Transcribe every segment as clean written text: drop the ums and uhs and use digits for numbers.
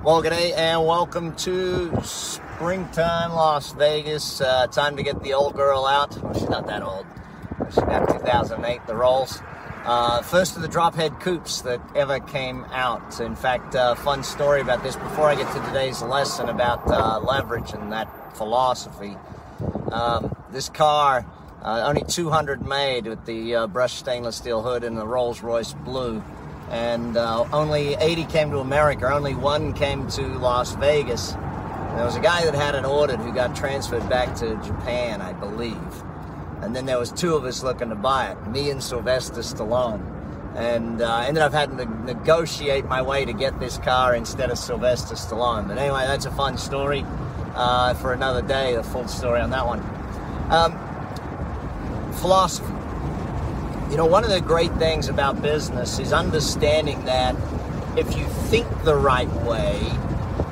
Well, g'day and welcome to springtime Las Vegas. Time to get the old girl out. Well, she's not that old. She's got 2008, the rolls. First of the drop-head coupes that ever came out. In fact, fun story about this before I get to today's lesson about leverage and that philosophy. This car, only 200 made with the brushed stainless steel hood and the Rolls-Royce blue. And only 80 came to America, only one came to Las Vegas. And there was a guy that had it ordered who got transferred back to Japan, I believe. And then there was two of us looking to buy it, me and Sylvester Stallone. And I ended up having to negotiate my way to get this car instead of Sylvester Stallone. But anyway, that's a fun story for another day, the full story on that one. Philosophy. You know, one of the great things about business is understanding that if you think the right way,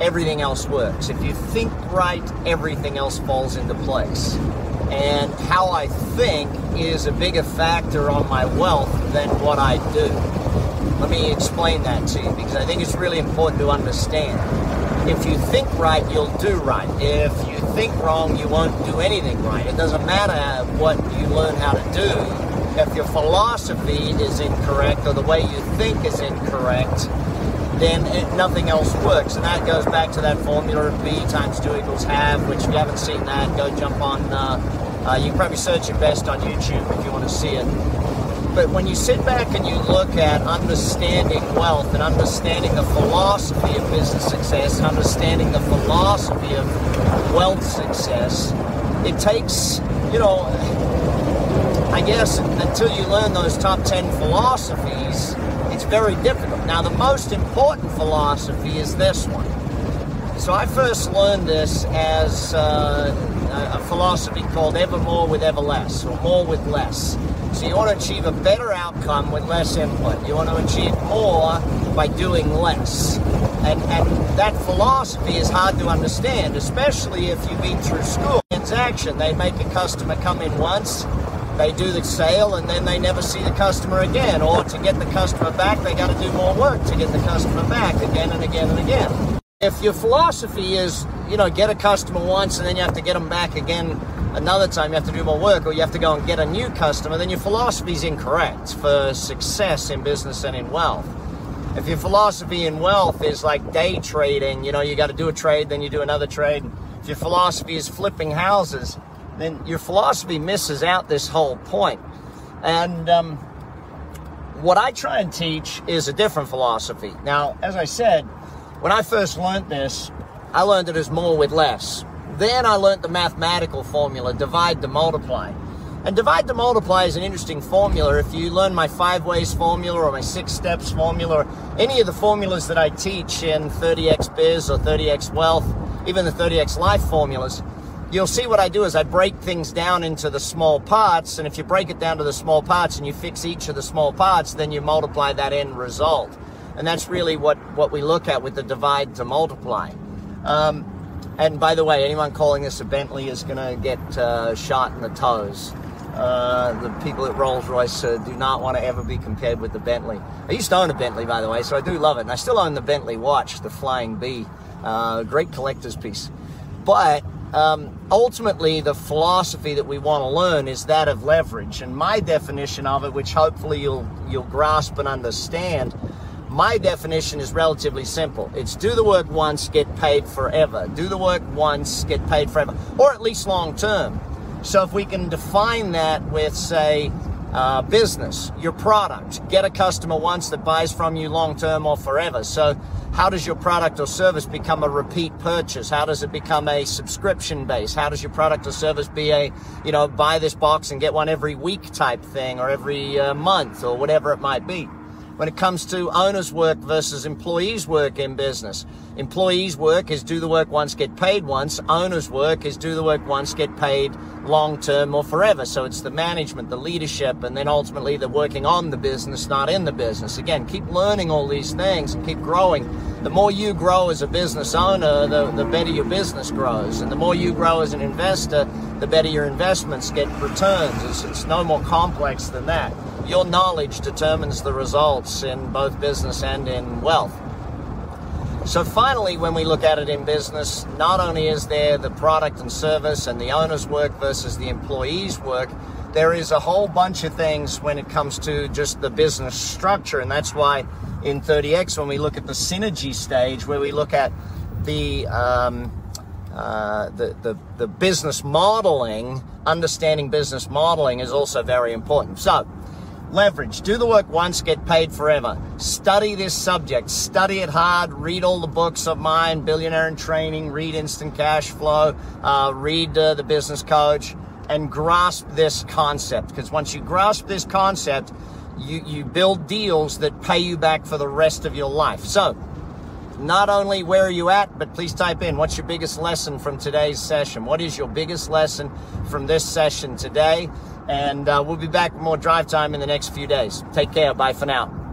everything else works. If you think right, everything else falls into place. And how I think is a bigger factor on my wealth than what I do. Let me explain that to you, because I think it's really important to understand. If you think right, you'll do right. If you think wrong, you won't do anything right. It doesn't matter what you learn how to do. If your philosophy is incorrect or the way you think is incorrect, then nothing else works. And that goes back to that formula of B times 2 equals have, which if you haven't seen that, go jump on, you can probably search it best on YouTube if you want to see it. But when you sit back and you look at understanding wealth and understanding the philosophy of business success, and understanding the philosophy of wealth success, it takes, you know, I guess until you learn those top 10 philosophies, it's very difficult. Now, the most important philosophy is this one. So I first learned this as a philosophy called ever more with ever less, or more with less. So you want to achieve a better outcome with less input. You want to achieve more by doing less. And that philosophy is hard to understand, especially if you've been through school. Transaction, they make a customer come in once, they do the sale, and then they never see the customer again. Or to get the customer back, they got to do more work to get the customer back again and again and again. If your philosophy is, you know, get a customer once and then you have to get them back again another time, you have to do more work, or you have to go and get a new customer, then your philosophy is incorrect for success in business and in wealth. If your philosophy in wealth is like day trading, you know, you got to do a trade, then you do another trade. If your philosophy is flipping houses, then your philosophy misses out this whole point. And what I try and teach is a different philosophy. Now, as I said, when I first learned this, I learned it as more with less. Then I learned the mathematical formula, divide to multiply. And divide to multiply is an interesting formula. If you learn my 5 ways formula or my 6 steps formula, or any of the formulas that I teach in 30x biz or 30x wealth, even the 30x life formulas, you'll see what I do is I break things down into the small parts, and if you break it down to the small parts and you fix each of the small parts, then you multiply that end result. And that's really what we look at with the divide to multiply. And by the way, anyone calling this a Bentley is going to get shot in the toes. The people at Rolls-Royce do not want to ever be compared with the Bentley. I used to own a Bentley, by the way, so I do love it. And I still own the Bentley watch, the Flying B. Great collector's piece. But ultimately, the philosophy that we want to learn is that of leverage. And my definition of it, which hopefully you'll grasp and understand, my definition is relatively simple. It's do the work once, get paid forever. Do the work once, get paid forever, or at least long term. So if we can define that with, say, business, your product, get a customer once that buys from you long term or forever. So how does your product or service become a repeat purchase? How does it become a subscription base? How does your product or service be a, you know, buy this box and get one every week type thing, or every month, or whatever it might be? When it comes to owner's work versus employee's work in business, employee's work is do the work once, get paid once. Owner's work is do the work once, get paid long term or forever. So it's the management, the leadership, and then ultimately the working on the business, not in the business. Again, keep learning all these things and keep growing. The more you grow as a business owner, the better your business grows. And the more you grow as an investor, the better your investments get returns. It's no more complex than that. Your knowledge determines the results in both business and in wealth. So finally, when we look at it in business, not only is there the product and service and the owner's work versus the employee's work, there is a whole bunch of things when it comes to just the business structure. And that's why in 30X, when we look at the synergy stage, where we look at the business modeling, understanding business modeling is also very important. So, leverage. Do the work once, get paid forever. Study this subject. Study it hard. Read all the books of mine, Billionaire in Training, read Instant Cash Flow, read The Business Coach, and grasp this concept. Because once you grasp this concept, you build deals that pay you back for the rest of your life. So, not only where are you at, but please type in, what's your biggest lesson from today's session? What is your biggest lesson from this session today? And we'll be back with more Drive Time in the next few days. Take care. Bye for now.